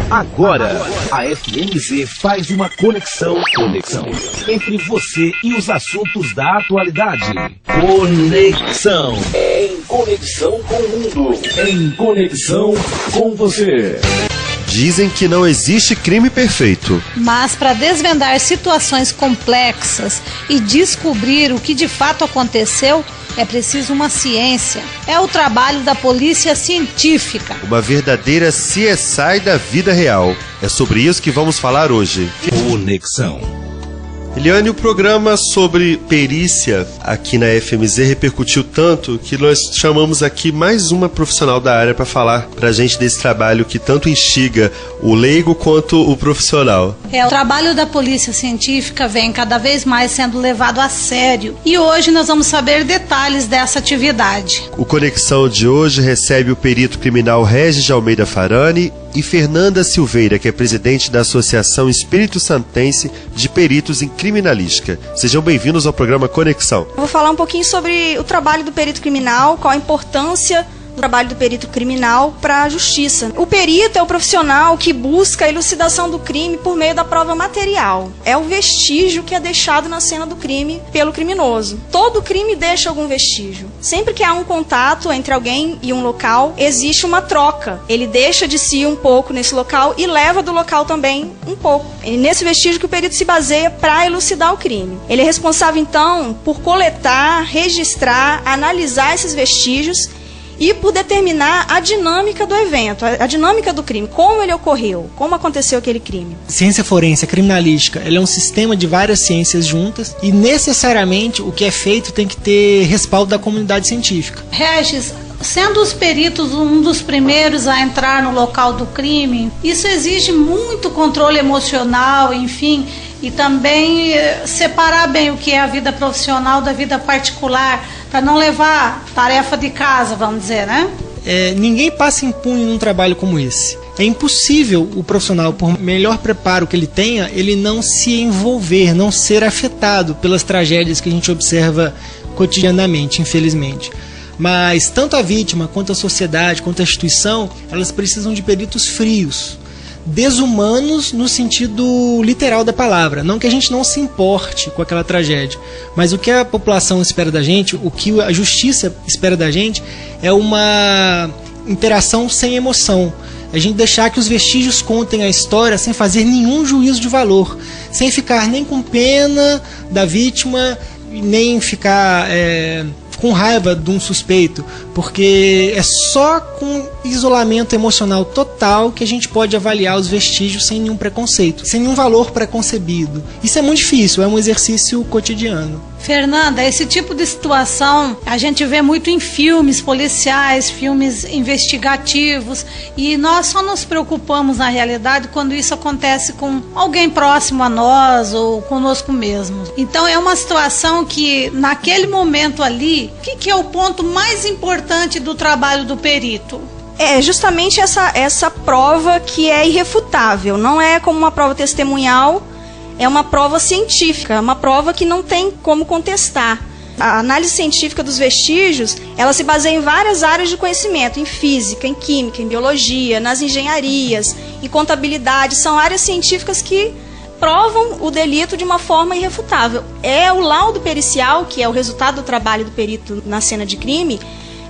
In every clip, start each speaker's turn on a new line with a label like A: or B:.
A: Agora, a FMZ faz uma conexão entre você e os assuntos da atualidade. Conexão. Em conexão com o mundo. Em conexão com você.
B: Dizem que não existe crime perfeito.
C: Mas para desvendar situações complexas e descobrir o que de fato aconteceu, é preciso uma ciência. É o trabalho da polícia científica.
B: Uma verdadeira CSI da vida real. É sobre isso que vamos falar hoje.
A: Conexão.
B: Eliane, o programa sobre perícia aqui na FMZ repercutiu tanto que nós chamamos aqui mais uma profissional da área para falar pra gente desse trabalho que tanto instiga o leigo quanto o profissional.
C: O trabalho da polícia científica vem cada vez mais sendo levado a sério e hoje nós vamos saber detalhes dessa atividade.
B: O Conexão de hoje recebe o perito criminal Regis de Almeida Farani e Fernanda Silveira, que é presidente da Associação Espírito Santense de Peritos em Criminalística. Sejam bem-vindos ao programa Conexão.
D: Eu vou falar um pouquinho sobre o trabalho do perito criminal, qual a importância do trabalho do perito criminal para a justiça. O perito é o profissional que busca a elucidação do crime por meio da prova material. É o vestígio que é deixado na cena do crime pelo criminoso. Todo crime deixa algum vestígio. Sempre que há um contato entre alguém e um local, existe uma troca. Ele deixa de si um pouco nesse local e leva do local também um pouco. É nesse vestígio que o perito se baseia para elucidar o crime. Ele é responsável, então, por coletar, registrar, analisar esses vestígios e por determinar a dinâmica do evento, a dinâmica do crime, como ele ocorreu, como aconteceu aquele crime.
E: Ciência forense, a criminalística, ela é um sistema de várias ciências juntas e necessariamente o que é feito tem que ter respaldo da comunidade científica.
C: Regis, sendo os peritos um dos primeiros a entrar no local do crime, isso exige muito controle emocional, enfim, e também separar bem o que é a vida profissional da vida particular, para não levar tarefa de casa, vamos dizer, né?
E: Ninguém passa impune num trabalho como esse. É impossível o profissional, por melhor preparo que ele tenha, ele não se envolver, não ser afetado pelas tragédias que a gente observa cotidianamente, infelizmente. Mas tanto a vítima, quanto a sociedade, quanto a instituição, elas precisam de peritos frios, desumanos no sentido literal da palavra. Não que a gente não se importe com aquela tragédia, mas o que a população espera da gente, o que a justiça espera da gente, é uma interação sem emoção. A gente deixar que os vestígios contem a história sem fazer nenhum juízo de valor, sem ficar nem com pena da vítima, nem ficar com raiva de um suspeito, porque é só com isolamento emocional total que a gente pode avaliar os vestígios sem nenhum preconceito, sem nenhum valor preconcebido. Isso é muito difícil, é um exercício cotidiano.
C: Fernanda, esse tipo de situação a gente vê muito em filmes policiais, filmes investigativos, e nós só nos preocupamos na realidade quando isso acontece com alguém próximo a nós ou conosco mesmo. Então é uma situação que naquele momento ali, o que é o ponto mais importante do trabalho do perito?
D: É justamente essa prova que é irrefutável, não é como uma prova testemunhal. É uma prova científica, uma prova que não tem como contestar. A análise científica dos vestígios, ela se baseia em várias áreas de conhecimento, em física, em química, em biologia, nas engenharias, em contabilidade. São áreas científicas que provam o delito de uma forma irrefutável. É o laudo pericial, que é o resultado do trabalho do perito na cena de crime,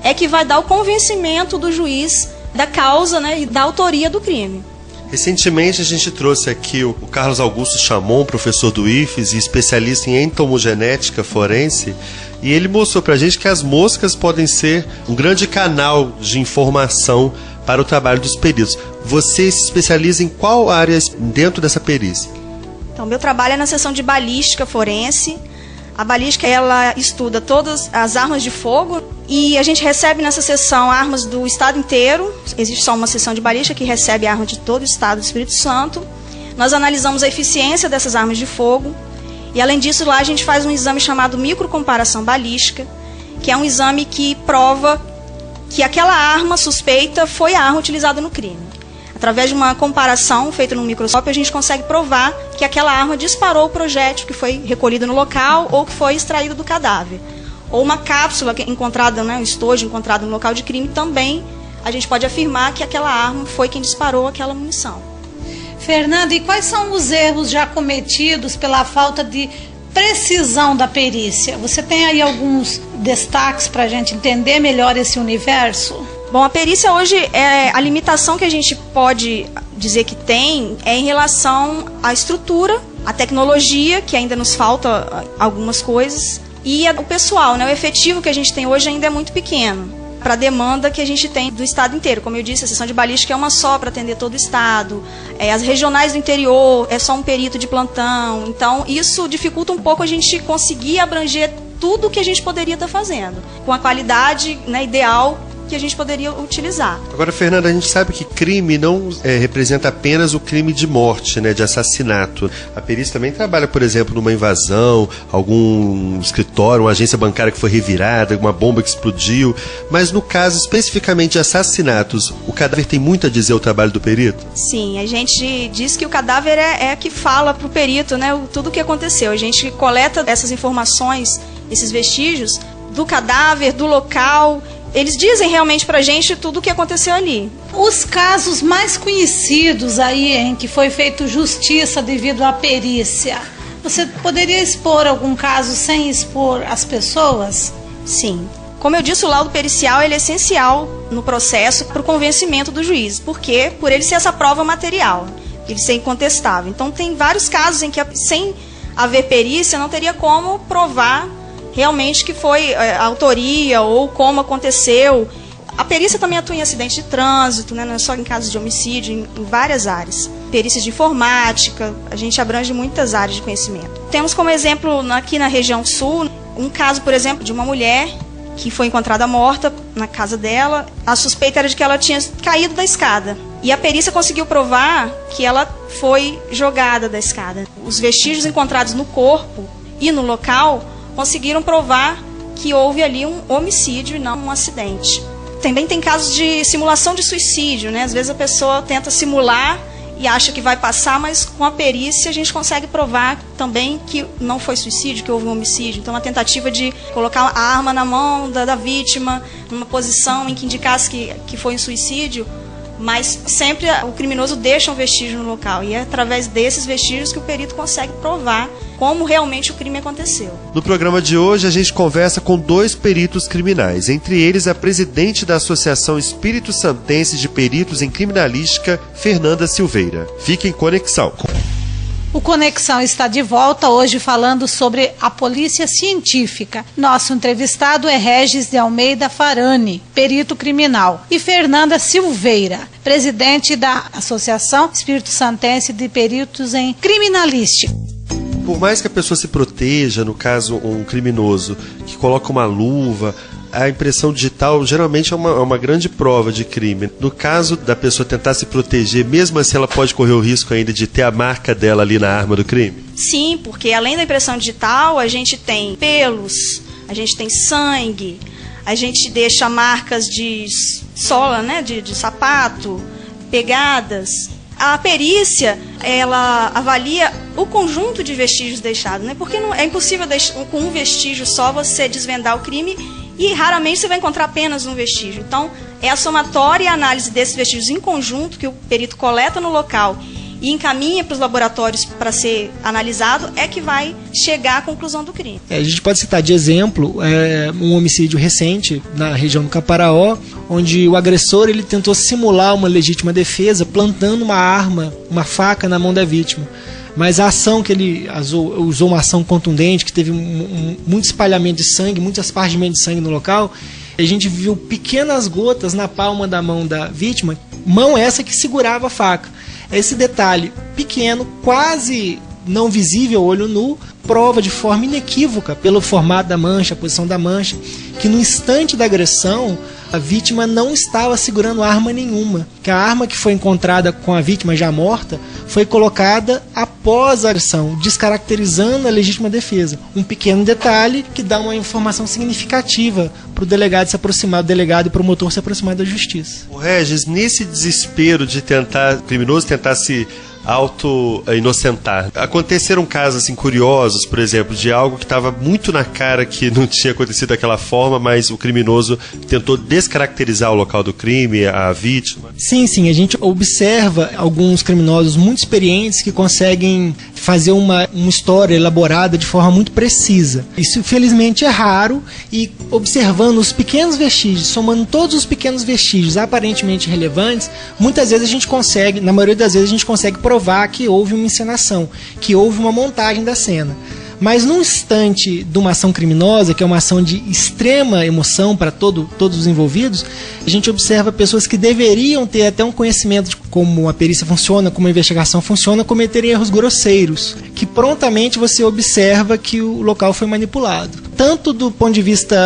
D: é que vai dar o convencimento do juiz da causa, né, e da autoria do crime.
B: Recentemente a gente trouxe aqui o Carlos Augusto Chamon, professor do IFES e especialista em entomogenética forense, e ele mostrou pra gente que as moscas podem ser um grande canal de informação para o trabalho dos peritos. Você se especializa em qual área dentro dessa perícia?
D: Então, meu trabalho é na seção de balística forense. A balística, ela estuda todas as armas de fogo e a gente recebe nessa seção armas do estado inteiro. Existe só uma seção de balística que recebe armas de todo o estado do Espírito Santo. Nós analisamos a eficiência dessas armas de fogo e, além disso, lá a gente faz um exame chamado microcomparação balística, que é um exame que prova que aquela arma suspeita foi a arma utilizada no crime. Através de uma comparação feita no microscópio, a gente consegue provar que aquela arma disparou o projétil que foi recolhido no local ou que foi extraído do cadáver. Ou uma cápsula encontrada, um estojo encontrado no local de crime, também a gente pode afirmar que aquela arma foi quem disparou aquela munição.
C: Fernanda, e quais são os erros já cometidos pela falta de precisão da perícia? Você tem aí alguns destaques para a gente entender melhor esse universo?
D: Bom, a perícia hoje, a limitação que a gente pode dizer que tem é em relação à estrutura, à tecnologia, que ainda nos falta algumas coisas, e o pessoal, né? O efetivo que a gente tem hoje ainda é muito pequeno para a demanda que a gente tem do estado inteiro. Como eu disse, a seção de balística é uma só para atender todo o estado. As regionais do interior é só um perito de plantão. Então, isso dificulta um pouco a gente conseguir abranger tudo o que a gente poderia estar fazendo, com a qualidade, né, ideal que a gente poderia utilizar.
B: Agora, Fernanda, a gente sabe que crime não representa apenas o crime de morte, né, de assassinato. A perícia também trabalha, por exemplo, numa invasão, algum escritório, uma agência bancária que foi revirada, uma bomba que explodiu. Mas no caso especificamente de assassinatos, o cadáver tem muito a dizer ao trabalho do perito?
D: Sim, a gente diz que o cadáver é que fala para o perito, né, tudo o que aconteceu. A gente coleta essas informações, esses vestígios do cadáver, do local. Eles dizem realmente pra gente tudo o que aconteceu ali.
C: Os casos mais conhecidos aí em que foi feito justiça devido à perícia, você poderia expor algum caso sem expor as pessoas?
D: Sim. Como eu disse, o laudo pericial ele é essencial no processo para o convencimento do juiz. Por quê? Por ele ser essa prova material, ele ser incontestável. Então tem vários casos em que sem haver perícia não teria como provar realmente que foi a autoria ou como aconteceu. A perícia também atua em acidente de trânsito, né? Não é só em casos de homicídio, em várias áreas. Perícias de informática, a gente abrange muitas áreas de conhecimento. Temos como exemplo aqui na região sul, um caso, por exemplo, de uma mulher que foi encontrada morta na casa dela. A suspeita era de que ela tinha caído da escada. E a perícia conseguiu provar que ela foi jogada da escada. Os vestígios encontrados no corpo e no local conseguiram provar que houve ali um homicídio e não um acidente. Também tem casos de simulação de suicídio, né? Às vezes a pessoa tenta simular e acha que vai passar, mas com a perícia a gente consegue provar também que não foi suicídio, que houve um homicídio. Então, uma tentativa de colocar a arma na mão da vítima, numa posição em que indicasse que foi um suicídio, mas sempre o criminoso deixa um vestígio no local. E é através desses vestígios que o perito consegue provar como realmente o crime aconteceu.
B: No programa de hoje, a gente conversa com 2 peritos criminais, entre eles a presidente da Associação Espírito Santense de Peritos em Criminalística, Fernanda Silveira. Fique em conexão.
C: O Conexão está de volta hoje falando sobre a polícia científica. Nosso entrevistado é Regis de Almeida Farani, perito criminal, e Fernanda Silveira, presidente da Associação Espírito Santense de Peritos em Criminalística.
B: Por mais que a pessoa se proteja, no caso um criminoso que coloca uma luva, a impressão digital geralmente é uma grande prova de crime. No caso da pessoa tentar se proteger, mesmo assim ela pode correr o risco ainda de ter a marca dela ali na arma do crime?
D: Sim, porque além da impressão digital, a gente tem pelos, a gente tem sangue, a gente deixa marcas de sola, né, de sapato, pegadas. A perícia, ela avalia o conjunto de vestígios deixados, né? Porque é impossível com um vestígio só você desvendar o crime e raramente você vai encontrar apenas um vestígio. Então, é a somatória e a análise desses vestígios em conjunto que o perito coleta no local e encaminha para os laboratórios para ser analisado é que vai chegar à conclusão do crime.
E: A gente pode citar de exemplo um homicídio recente na região do Caparaó, onde o agressor ele tentou simular uma legítima defesa plantando uma arma, uma faca na mão da vítima. Mas a ação que ele usou uma ação contundente, que teve muito espalhamento de sangue, muito espargimento de sangue no local. A gente viu pequenas gotas na palma da mão da vítima, mão essa que segurava a faca. Esse detalhe pequeno, quase não visível, olho nu, prova de forma inequívoca, pelo formato da mancha, a posição da mancha, que no instante da agressão, a vítima não estava segurando arma nenhuma. Que a arma que foi encontrada com a vítima já morta foi colocada após a agressão, descaracterizando a legítima defesa. Um pequeno detalhe que dá uma informação significativa para o delegado se aproximar, o delegado e o promotor se aproximar da justiça.
B: O Regis, nesse desespero de o criminoso tentar se auto-inocentar. Aconteceram casos assim, curiosos, por exemplo, de algo que estava muito na cara que não tinha acontecido daquela forma, mas o criminoso tentou descaracterizar o local do crime, a vítima?
E: Sim, a gente observa alguns criminosos muito experientes que conseguem fazer uma história elaborada de forma muito precisa. Isso, infelizmente, é raro, e observando os pequenos vestígios, somando todos os pequenos vestígios aparentemente relevantes, muitas vezes a gente consegue, na maioria das vezes a gente consegue provar que houve uma encenação, que houve uma montagem da cena. Mas num instante de uma ação criminosa, que é uma ação de extrema emoção para todos os envolvidos, a gente observa pessoas que deveriam ter até um conhecimento de como a perícia funciona, como a investigação funciona, cometerem erros grosseiros, que prontamente você observa que o local foi manipulado. Tanto do ponto de vista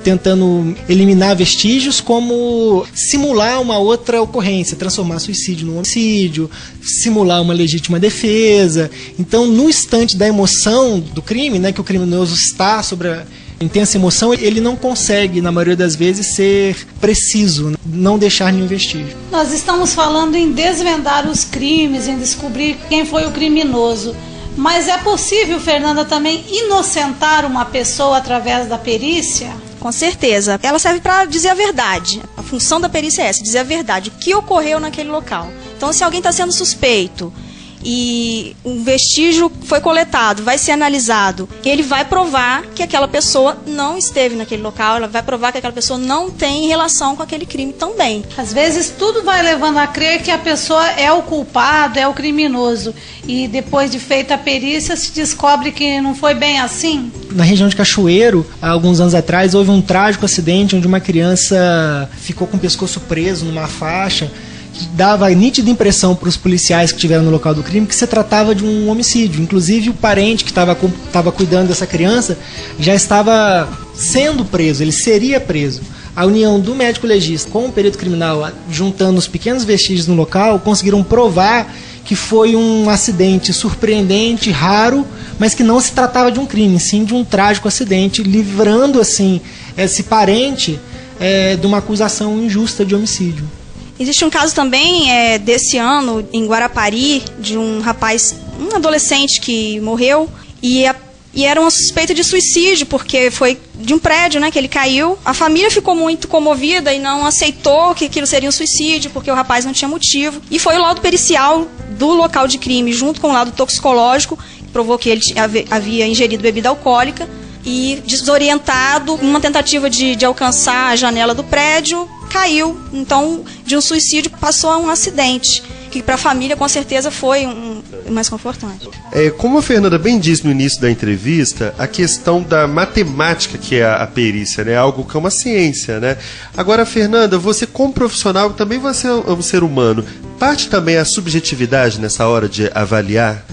E: tentando eliminar vestígios, como simular uma outra ocorrência, transformar suicídio num homicídio, simular uma legítima defesa. Então, no instante da emoção do crime, né, que o criminoso está sobre a intensa emoção, ele não consegue, na maioria das vezes, ser preciso, não deixar nenhum vestígio.
C: Nós estamos falando em desvendar os crimes, em descobrir quem foi o criminoso. Mas é possível, Fernanda, também inocentar uma pessoa através da perícia?
D: Com certeza. Ela serve para dizer a verdade. A função da perícia é essa, dizer a verdade, o que ocorreu naquele local. Então, se alguém está sendo suspeito e um vestígio foi coletado, vai ser analisado, ele vai provar que aquela pessoa não esteve naquele local, ela vai provar que aquela pessoa não tem relação com aquele crime também.
C: Às vezes tudo vai levando a crer que a pessoa é o culpado, é o criminoso, e depois de feita a perícia se descobre que não foi bem assim.
E: Na região de Cachoeiro, há alguns anos atrás, houve um trágico acidente onde uma criança ficou com o pescoço preso numa faixa, que dava a nítida impressão para os policiais que estiveram no local do crime que se tratava de um homicídio. Inclusive o parente que estava cuidando dessa criança já estava sendo preso, ele seria preso. A união do médico legista com o perito criminal, juntando os pequenos vestígios no local, conseguiram provar que foi um acidente surpreendente, raro, mas que não se tratava de um crime, sim de um trágico acidente, livrando assim esse parente de uma acusação injusta de homicídio.
D: Existe um caso também desse ano em Guarapari, de um rapaz, um adolescente que morreu e era uma suspeita de suicídio, porque foi de um prédio, né, que ele caiu. A família ficou muito comovida e não aceitou que aquilo seria um suicídio, porque o rapaz não tinha motivo. E foi o laudo pericial do local de crime, junto com o laudo toxicológico, que provou que ele havia ingerido bebida alcoólica e, desorientado, uma tentativa de alcançar a janela do prédio, caiu. Então, de um suicídio passou a um acidente, que para a família com certeza foi mais confortante.
B: Como a Fernanda bem disse no início da entrevista, a questão da matemática que é a perícia, né, algo que é uma ciência, né? Agora, Fernanda, você como profissional também você é um ser humano, parte também a subjetividade nessa hora de avaliar?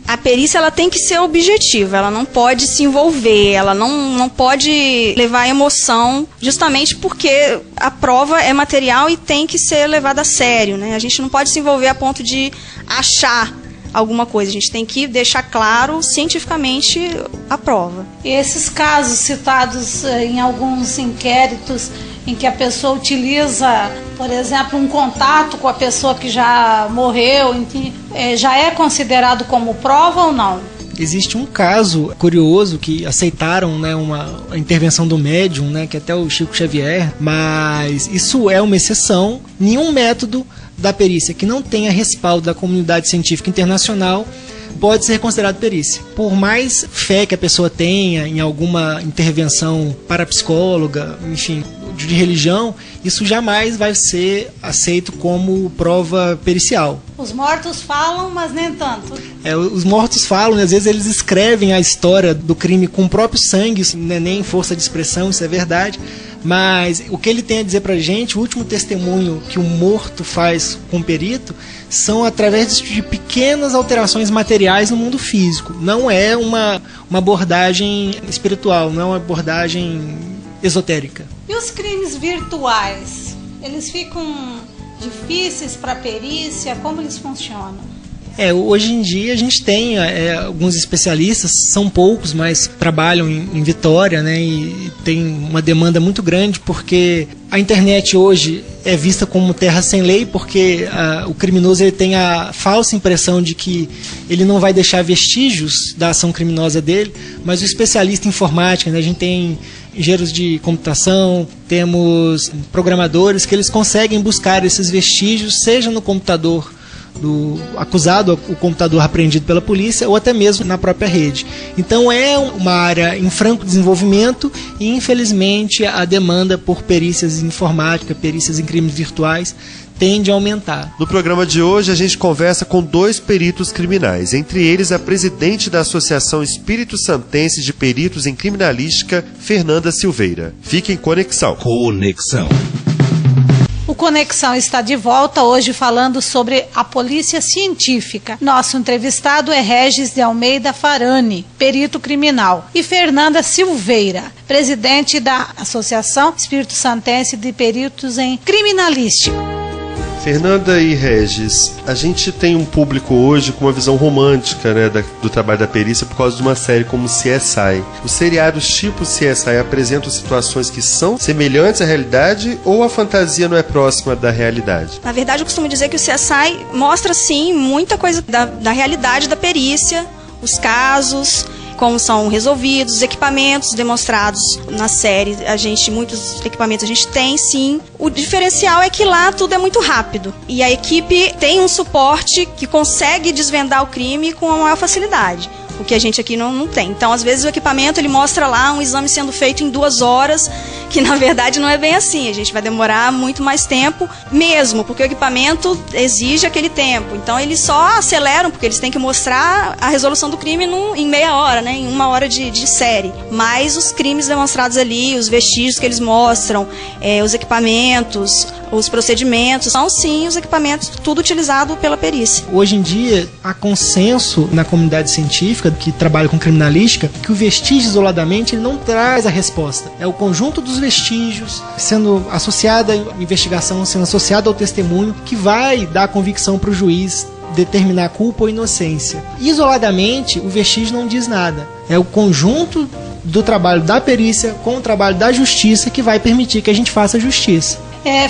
D: A perícia ela tem que ser objetiva, ela não pode se envolver, ela não pode levar emoção, justamente porque a prova é material e tem que ser levada a sério, né? A gente não pode se envolver a ponto de achar alguma coisa, a gente tem que deixar claro cientificamente a prova.
C: E esses casos citados em alguns inquéritos em que a pessoa utiliza, por exemplo, um contato com a pessoa que já morreu, enfim, já é considerado como prova ou não?
E: Existe um caso curioso que aceitaram, né, a intervenção do médium, né, que até o Chico Xavier, mas isso é uma exceção. Nenhum método da perícia que não tenha respaldo da comunidade científica internacional pode ser considerado perícia. Por mais fé que a pessoa tenha em alguma intervenção parapsicóloga, enfim, de religião, isso jamais vai ser aceito como prova pericial.
C: Os mortos falam, mas nem tanto.
E: Os mortos falam, e às vezes eles escrevem a história do crime com o próprio sangue, isso não é nem força de expressão, isso é verdade. Mas o que ele tem a dizer pra gente, o último testemunho que o morto faz com o perito, são através de pequenas alterações materiais no mundo físico. Não é uma abordagem espiritual, não é uma abordagem esotérica.
C: E os crimes virtuais? Eles ficam difíceis para a perícia? Como eles funcionam?
E: Hoje em dia a gente tem alguns especialistas, são poucos, mas trabalham em Vitória, né? E tem uma demanda muito grande, porque a internet hoje é vista como terra sem lei, porque o criminoso ele tem a falsa impressão de que ele não vai deixar vestígios da ação criminosa dele, mas o especialista em informática, né? A gente tem engenheiros de computação, temos programadores que eles conseguem buscar esses vestígios, seja no computador do acusado, o computador apreendido pela polícia, ou até mesmo na própria rede. Então é uma área em franco desenvolvimento e, infelizmente, a demanda por perícias em informática, perícias em crimes virtuais, tende a aumentar.
B: No programa de hoje a gente conversa com 2 peritos criminais, entre eles a presidente da Associação Espírito Santense de Peritos em Criminalística, Fernanda Silveira. Fique em conexão.
A: Conexão.
C: O Conexão está de volta hoje falando sobre a polícia científica. Nosso entrevistado é Regis de Almeida Farani, perito criminal, e Fernanda Silveira, presidente da Associação Espírito Santense de Peritos em Criminalística.
B: Fernanda e Regis, a gente tem um público hoje com uma visão romântica, né, do trabalho da perícia por causa de uma série como CSI. Os seriados tipo CSI apresentam situações que são semelhantes à realidade ou a fantasia não é próxima da realidade?
D: Na verdade, eu costumo dizer que o CSI mostra, sim, muita coisa da realidade da perícia, os casos, como são resolvidos, os equipamentos demonstrados na série. Muitos equipamentos a gente tem, sim. O diferencial é que lá tudo é muito rápido. E a equipe tem um suporte que consegue desvendar o crime com a maior facilidade, o que a gente aqui não tem. Então, às vezes, o equipamento ele mostra lá um exame sendo feito em 2 horas, que na verdade não é bem assim. A gente vai demorar muito mais tempo mesmo, porque o equipamento exige aquele tempo. Então, eles só aceleram, porque eles têm que mostrar a resolução do crime em meia hora, né? Em 1 hora de série. Mas os crimes demonstrados ali, os vestígios que eles mostram, os equipamentos, os procedimentos, são sim os equipamentos, tudo utilizado pela perícia.
E: Hoje em dia, há consenso na comunidade científica que trabalha com criminalística que o vestígio isoladamente ele não traz a resposta. É o conjunto dos vestígios sendo associado à investigação, sendo associado ao testemunho, que vai dar convicção para o juiz determinar culpa ou inocência. Isoladamente, o vestígio não diz nada. É o conjunto do trabalho da perícia com o trabalho da justiça que vai permitir que a gente faça justiça.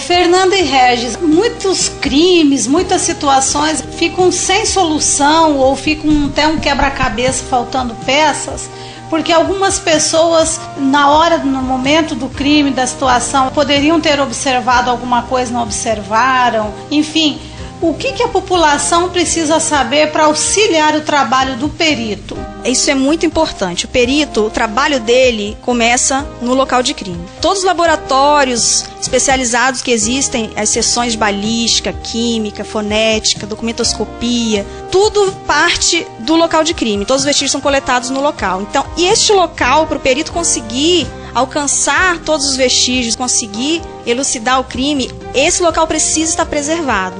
C: Fernanda e Regis, muitos crimes, muitas situações ficam sem solução ou ficam até um quebra-cabeça faltando peças, porque algumas pessoas, no momento do crime, da situação, poderiam ter observado alguma coisa, não observaram, enfim. O que a população precisa saber para auxiliar o trabalho do perito?
D: Isso é muito importante. O perito, o trabalho dele começa no local de crime. Todos os laboratórios especializados que existem, as seções de balística, química, fonética, documentoscopia, tudo parte do local de crime. Todos os vestígios são coletados no local. Então, e este local, para o perito conseguir alcançar todos os vestígios, conseguir elucidar o crime, esse local precisa estar preservado.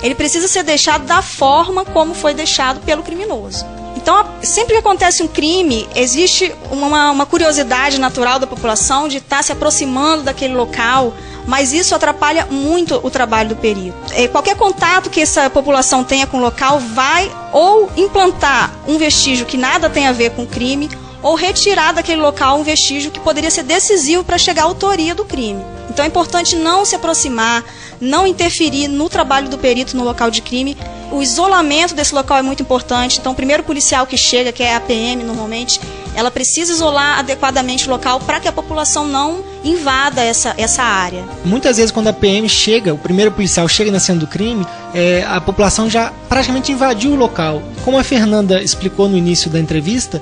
D: Ele precisa ser deixado da forma como foi deixado pelo criminoso. Então, sempre que acontece um crime, existe uma curiosidade natural da população de estar se aproximando daquele local, mas isso atrapalha muito o trabalho do perito. Qualquer contato que essa população tenha com o local vai ou implantar um vestígio que nada tem a ver com o crime, ou retirar daquele local um vestígio que poderia ser decisivo para chegar à autoria do crime. Então é importante não se aproximar, não interferir no trabalho do perito no local de crime. O isolamento desse local é muito importante. Então o primeiro policial que chega, que é a PM normalmente, ela precisa isolar adequadamente o local para que a população não invada essa área. Muitas vezes quando a PM chega, o primeiro policial chega na cena do crime, a população já praticamente invadiu o local. Como a Fernanda explicou no início da entrevista,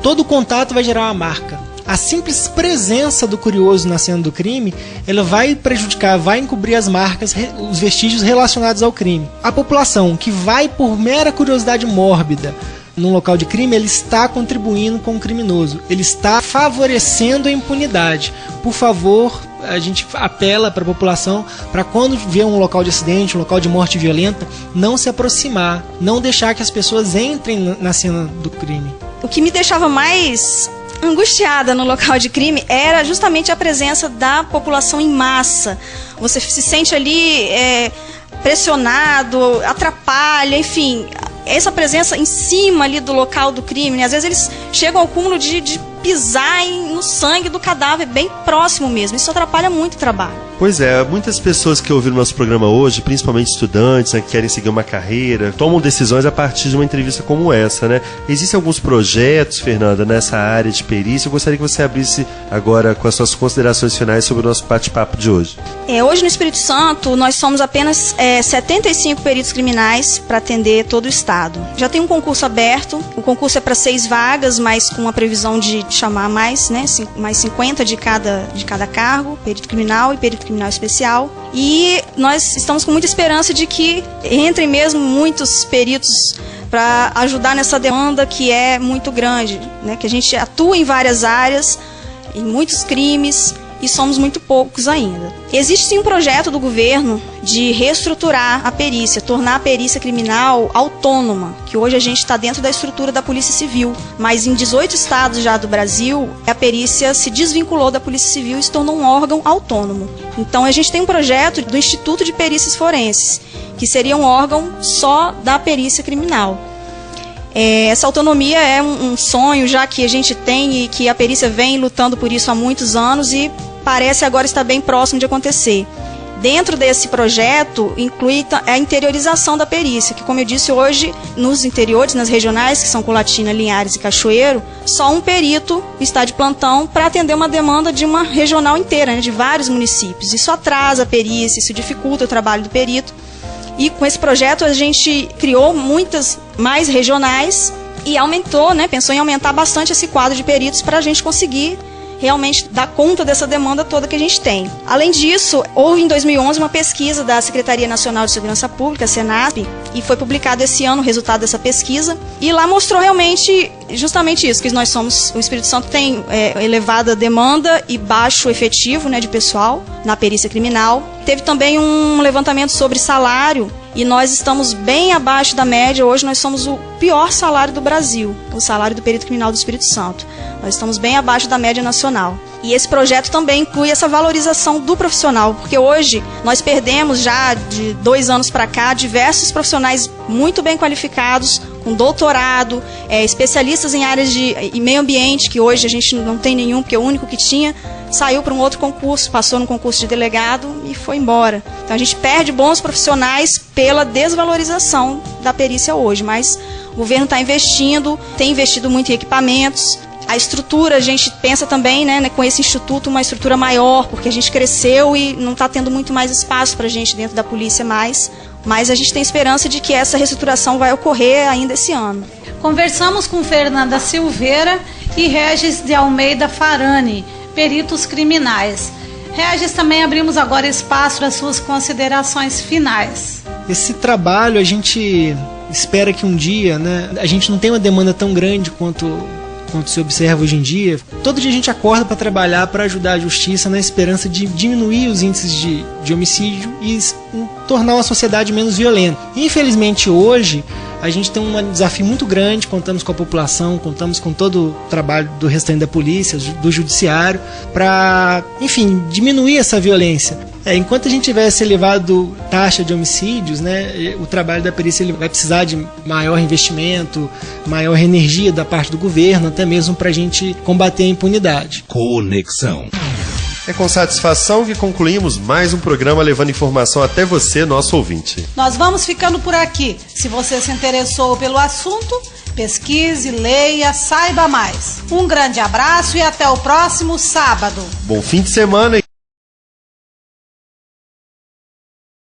D: todo contato vai gerar uma marca. A simples presença do curioso na cena do crime, ela vai prejudicar, vai encobrir as marcas, os vestígios relacionados ao crime. A população que vai por mera curiosidade mórbida num local de crime, ele está contribuindo com o criminoso. Ele está favorecendo a impunidade. Por favor, a gente apela para a população para quando vê um local de acidente, um local de morte violenta, não se aproximar, não deixar que as pessoas entrem na cena do crime. O que me deixava mais angustiada no local de crime era justamente a presença da população em massa. Você se sente ali pressionado, atrapalha, enfim. essa presença em cima ali do local do crime, né? Às vezes eles chegam ao cúmulo de pisar no sangue do cadáver, bem próximo mesmo. Isso atrapalha muito o trabalho.
B: Pois é, muitas pessoas que ouviram nosso programa hoje, principalmente estudantes, né, que querem seguir uma carreira, tomam decisões a partir de uma entrevista como essa, né? Existem alguns projetos, Fernanda, nessa área de perícia. Eu gostaria que você abrisse agora com as suas considerações finais sobre o nosso bate-papo de hoje.
D: Hoje no Espírito Santo, nós somos apenas 75 peritos criminais para atender todo o estado. Já tem um concurso aberto, o concurso é para 6 vagas, mas com a previsão de chamar mais, né, mais 50 de cada cargo, perito criminal e perito criminal especial. E nós estamos com muita esperança de que entrem mesmo muitos peritos para ajudar nessa demanda que é muito grande, né, que a gente atua em várias áreas, em muitos crimes, e somos muito poucos ainda. Existe sim um projeto do governo de reestruturar a perícia, tornar a perícia criminal autônoma, que hoje a gente está dentro da estrutura da Polícia Civil, mas em 18 estados já do Brasil, a perícia se desvinculou da Polícia Civil e se tornou um órgão autônomo. Então a gente tem um projeto do Instituto de Perícias Forenses, que seria um órgão só da perícia criminal. Essa autonomia é um sonho já que a gente tem e que a perícia vem lutando por isso há muitos anos e parece agora estar bem próximo de acontecer. Dentro desse projeto, inclui a interiorização da perícia, que, como eu disse hoje, nos interiores, nas regionais, que são Colatina, Linhares e Cachoeiro, só um perito está de plantão para atender uma demanda de uma regional inteira, né, de vários municípios. Isso atrasa a perícia, isso dificulta o trabalho do perito. E com esse projeto a gente criou muitas mais regionais e aumentou, né, pensou em aumentar bastante esse quadro de peritos para a gente conseguir realmente dar conta dessa demanda toda que a gente tem. Além disso, houve em 2011 uma pesquisa da Secretaria Nacional de Segurança Pública, Senasp, e foi publicado esse ano o resultado dessa pesquisa, e lá mostrou realmente justamente isso, que nós somos, o Espírito Santo tem elevada demanda e baixo efetivo, né, de pessoal na perícia criminal. Teve também um levantamento sobre salário, e nós estamos bem abaixo da média. Hoje nós somos o pior salário do Brasil, o salário do perito criminal do Espírito Santo. Nós estamos bem abaixo da média nacional. E esse projeto também inclui essa valorização do profissional, porque hoje nós perdemos já de 2 anos para cá diversos profissionais muito bem qualificados, com doutorado, especialistas em áreas de meio ambiente, que hoje a gente não tem nenhum, porque o único que tinha saiu para um outro concurso, passou no concurso de delegado e foi embora. Então a gente perde bons profissionais pela desvalorização da perícia hoje, mas o governo está investindo, tem investido muito em equipamentos. A estrutura, a gente pensa também, né, com esse instituto, uma estrutura maior, porque a gente cresceu e não está tendo muito mais espaço para a gente dentro da polícia mais, mas a gente tem esperança de que essa reestruturação vai ocorrer ainda esse ano.
C: Conversamos com Fernanda Silveira e Regis de Almeida Farani, peritos criminais. Regis, também abrimos agora espaço para suas considerações finais.
E: Esse trabalho, a gente espera que um dia, né, a gente não tenha uma demanda tão grande quanto se observa hoje em dia. Todo dia a gente acorda para trabalhar, para ajudar a justiça, na esperança de diminuir os índices de homicídio e tornar uma sociedade menos violenta. Infelizmente hoje a gente tem um desafio muito grande, contamos com a população, contamos com todo o trabalho do restante da polícia, do judiciário, para, enfim, diminuir essa violência. Enquanto a gente tivesse elevado taxa de homicídios, né, o trabalho da perícia ele vai precisar de maior investimento, maior energia da parte do governo, até mesmo para a gente combater a impunidade.
A: Conexão.
B: É com satisfação que concluímos mais um programa levando informação até você, nosso ouvinte.
C: Nós vamos ficando por aqui. Se você se interessou pelo assunto, pesquise, leia, saiba mais. Um grande abraço e até o próximo sábado.
B: Bom fim de semana.